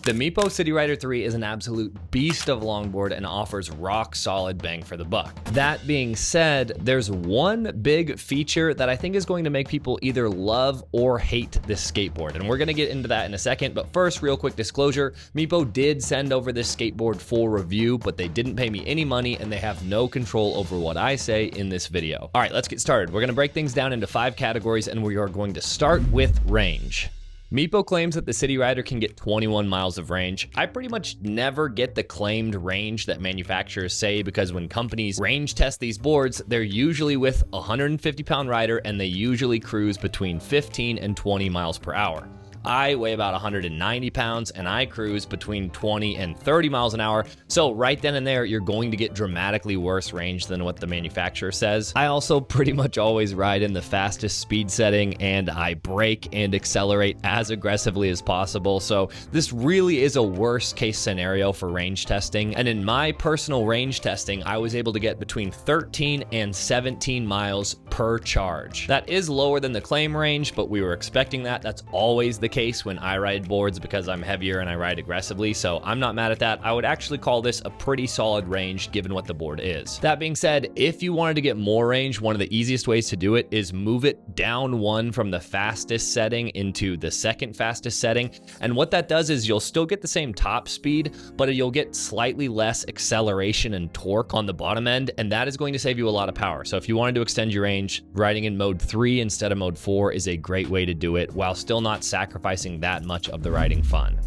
The Meepo City Rider 3 is an absolute beast of a longboard and offers rock solid bang for the buck. That being said, there's one big feature that I think is going to make people either love or hate this skateboard, and we're going to get into that in a second. But first, real quick disclosure, Meepo did send over this skateboard for review, but they didn't pay me any money and they have no control over what I say in this video. All right, let's get started. We're going to break things down into 5 categories and we are going to start with range. Meepo claims that the City Rider can get 21 miles of range. I pretty much never get the claimed range that manufacturers say, because when companies range test these boards, they're usually with a 150-pound rider and they usually cruise between 15 and 20 miles per hour. I weigh about 190 pounds and I cruise between 20 and 30 miles an hour. So right then and there, you're going to get dramatically worse range than what the manufacturer says. I also pretty much always ride in the fastest speed setting and I brake and accelerate as aggressively as possible. So this really is a worst case scenario for range testing. And in my personal range testing, I was able to get between 13 and 17 miles per charge. That is lower than the claim range, but we were expecting that. That's always the case when I ride boards because I'm heavier and I ride aggressively, so I'm not mad at that. I would actually call this a pretty solid range given what the board is. That being said, if you wanted to get more range, one of the easiest ways to do it is move it down one from the fastest setting into the second fastest setting. And what that does is you'll still get the same top speed, but you'll get slightly less acceleration and torque on the bottom end, and that is going to save you a lot of power. So if you wanted to extend your range, riding in mode 3 instead of mode 4 is a great way to do it while still not sacrificing that much of the riding fun.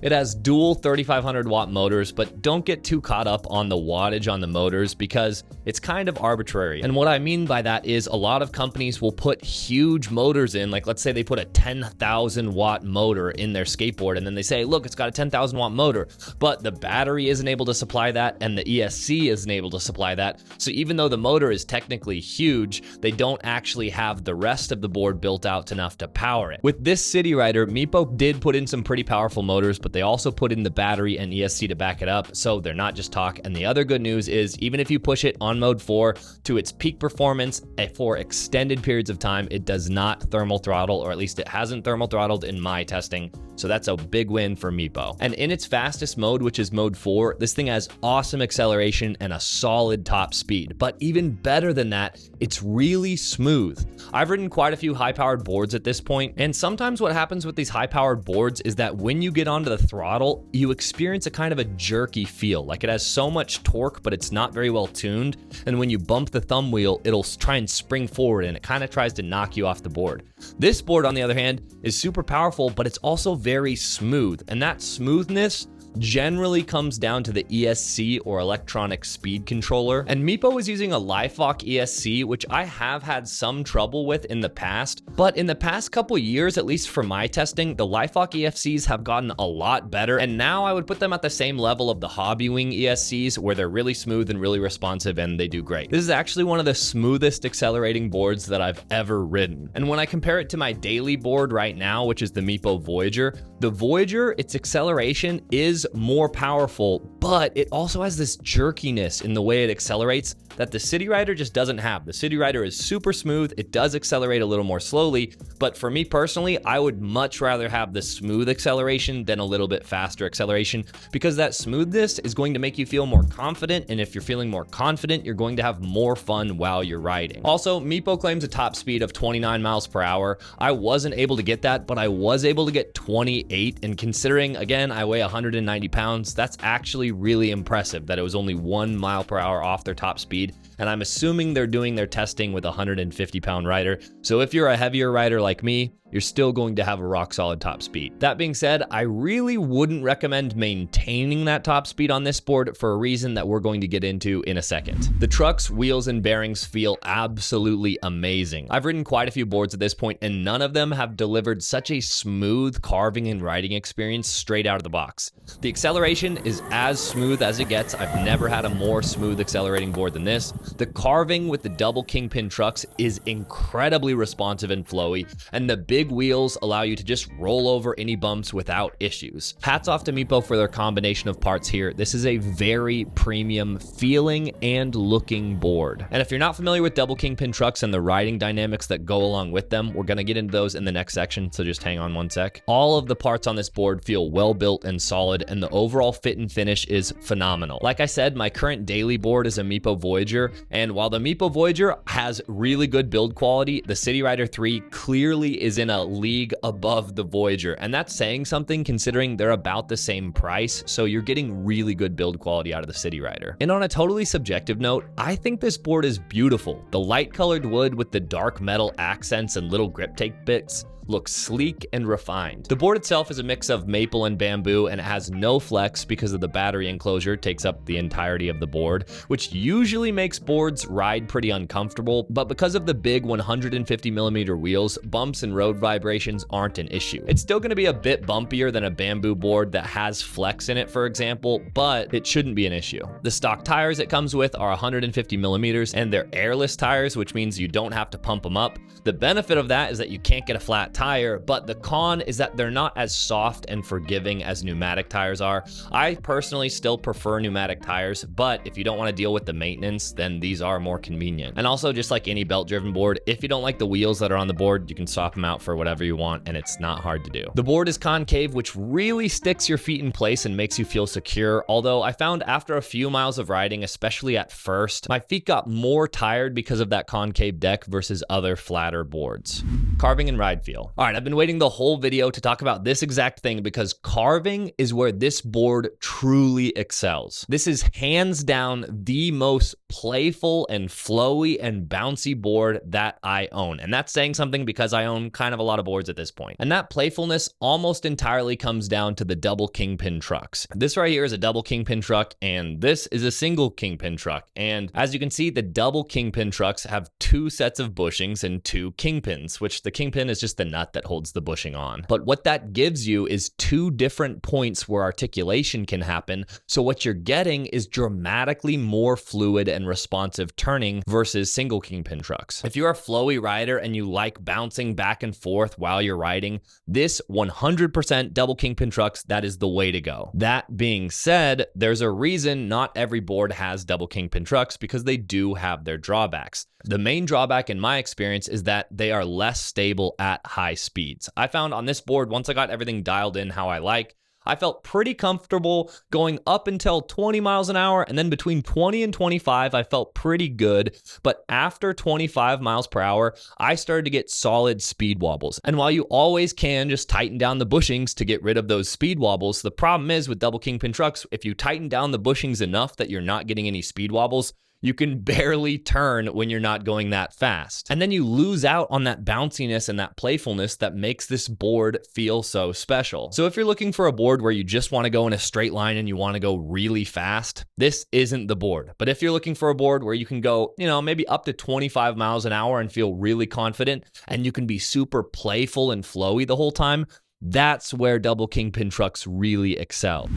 It has dual 3500 watt motors, but don't get too caught up on the wattage on the motors because it's kind of arbitrary. And what I mean by that is a lot of companies will put huge motors in, like let's say they put a 10,000 watt motor in their skateboard and then they say, look, it's got a 10,000 watt motor, but the battery isn't able to supply that and the ESC isn't able to supply that. So even though the motor is technically huge, they don't actually have the rest of the board built out enough to power it. With this City Rider, Meepo did put in some pretty powerful motors, but they also put in the battery and ESC to back it up, so they're not just talk. And the other good news is even if you push it on mode 4 to its peak performance for extended periods of time, it does not thermal throttle, or at least it hasn't thermal throttled in my testing. So that's a big win for Meepo. And in its fastest mode, which is mode 4, this thing has awesome acceleration and a solid top speed. But even better than that, it's really smooth. I've ridden quite a few high-powered boards at this point, and sometimes what happens with these high-powered boards is that when you get onto the throttle, you experience a kind of a jerky feel. Like it has so much torque, but it's not very well tuned. And when you bump the thumb wheel, it'll try and spring forward and it kind of tries to knock you off the board. This board, on the other hand, is super powerful, but it's also very smooth. And that smoothness generally comes down to the ESC, or electronic speed controller. And Meepo is using a LifeVoc ESC, which I have had some trouble with in the past, but in the past couple years, at least for my testing, the LifeVoc ESCs have gotten a lot better, and now I would put them at the same level of the Hobbywing ESCs, where they're really smooth and really responsive and they do great. This is actually one of the smoothest accelerating boards that I've ever ridden. And when I compare it to my daily board right now, which is the Meepo Voyager, the Voyager, its acceleration is more powerful, but it also has this jerkiness in the way it accelerates that the City Rider just doesn't have. The City Rider is super smooth. It does accelerate a little more slowly, but for me personally, I would much rather have the smooth acceleration than a little bit faster acceleration, because that smoothness is going to make you feel more confident, and if you're feeling more confident, you're going to have more fun while you're riding. Also, Meepo claims a top speed of 29 miles per hour. I wasn't able to get that, but I was able to get 28, and considering, again, I weigh 190 pounds, that's actually really impressive that it was only 1 mile per hour off their top speed. And I'm assuming they're doing their testing with a 150-pound rider. So if you're a heavier rider like me, you're still going to have a rock solid top speed. That being said, I really wouldn't recommend maintaining that top speed on this board for a reason that we're going to get into in a second. The truck's wheels and bearings feel absolutely amazing. I've ridden quite a few boards at this point, and none of them have delivered such a smooth carving and riding experience straight out of the box. The acceleration is as smooth as it gets. I've never had a more smooth accelerating board than this. The carving with the double kingpin trucks is incredibly responsive and flowy, and the big wheels allow you to just roll over any bumps without issues. Hats off to Meepo for their combination of parts here. This is a very premium feeling and looking board. And if you're not familiar with double kingpin trucks and the riding dynamics that go along with them, we're gonna get into those in the next section, so just hang on one sec. All of the parts on this board feel well built and solid, and the overall fit and finish is phenomenal. Like I said, my current daily board is a Meepo Voyager, and while the Meepo Voyager has really good build quality, the City Rider 3 clearly is in a league above the Voyager, and that's saying something considering they're about the same price, so you're getting really good build quality out of the City Rider. And on a totally subjective note, I think this board is beautiful. The light colored wood with the dark metal accents and little grip tape bits looks sleek and refined. The board itself is a mix of maple and bamboo, and it has no flex because of the battery enclosure takes up the entirety of the board, which usually makes boards ride pretty uncomfortable, but because of the big 150mm wheels, bumps and road vibrations aren't an issue. It's still gonna be a bit bumpier than a bamboo board that has flex in it, for example, but it shouldn't be an issue. The stock tires it comes with are 150mm, and they're airless tires, which means you don't have to pump them up. The benefit of that is that you can't get a flat tire, but the con is that they're not as soft and forgiving as pneumatic tires are. I personally still prefer pneumatic tires, but if you don't want to deal with the maintenance, then these are more convenient. And also, just like any belt-driven board, if you don't like the wheels that are on the board, you can swap them out for whatever you want, and it's not hard to do. The board is concave, which really sticks your feet in place and makes you feel secure, although I found after a few miles of riding, especially at first, my feet got more tired because of that concave deck versus other flatter boards. Carving and ride feel. All right, I've been waiting the whole video to talk about this exact thing because carving is where this board truly excels. This is hands down the most playful and flowy and bouncy board that I own. And that's saying something because I own kind of a lot of boards at this point. And that playfulness almost entirely comes down to the double kingpin trucks. This right here is a double kingpin truck, and this is a single kingpin truck. And as you can see, the double kingpin trucks have two sets of bushings and two kingpins, which the kingpin is just the nut that holds the bushing on. But what that gives you is two different points where articulation can happen. So what you're getting is dramatically more fluid and responsive turning versus single kingpin trucks. If you're a flowy rider and you like bouncing back and forth while you're riding, this 100% double kingpin trucks, that is the way to go. That being said, there's a reason not every board has double kingpin trucks because they do have their drawbacks. The main drawback in my experience is that they are less stable at high speeds. I found on this board, once I got everything dialed in how I like, I felt pretty comfortable going up until 20 miles an hour, and then between 20 and 25, I felt pretty good. But after 25 miles per hour, I started to get solid speed wobbles. And while you always can just tighten down the bushings to get rid of those speed wobbles, the problem is with double kingpin trucks, if you tighten down the bushings enough that you're not getting any speed wobbles, you can barely turn when you're not going that fast. And then you lose out on that bounciness and that playfulness that makes this board feel so special. So if you're looking for a board where you just want to go in a straight line and you want to go really fast, this isn't the board. But if you're looking for a board where you can go, maybe up to 25 miles an hour and feel really confident, and you can be super playful and flowy the whole time, that's where double kingpin trucks really excel.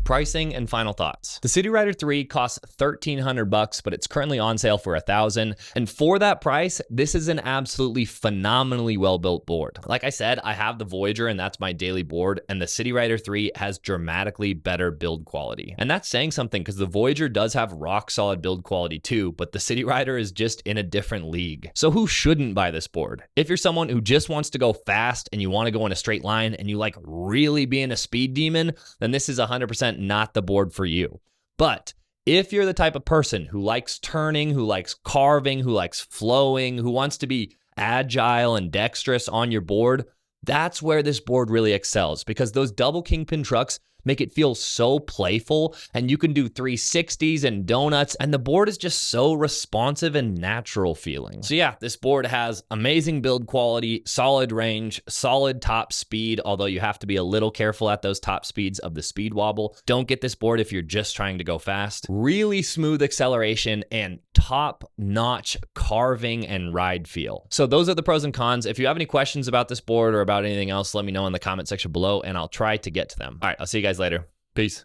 Pricing and final thoughts. The City Rider 3 costs $1,300, but it's currently on sale for $1,000. And for that price, this is an absolutely phenomenally well-built board. Like I said, I have the Voyager and that's my daily board, and the City Rider 3 has dramatically better build quality. And that's saying something because the Voyager does have rock solid build quality too, but the City Rider is just in a different league. So who shouldn't buy this board? If you're someone who just wants to go fast and you want to go in a straight line and you like really being a speed demon, then this is 100% not the board for you. But if you're the type of person who likes turning, who likes carving, who likes flowing, who wants to be agile and dexterous on your board, that's where this board really excels, because those double kingpin trucks make it feel so playful, and you can do 360s and donuts, and the board is just so responsive and natural feeling. So yeah, this board has amazing build quality, solid range, solid top speed, although you have to be a little careful at those top speeds of the speed wobble. Don't get this board if you're just trying to go fast. Really smooth acceleration and top-notch carving and ride feel. So those are the pros and cons. If you have any questions about this board or about anything else, let me know in the comment section below and I'll try to get to them. All right, I'll see you guys later. Peace.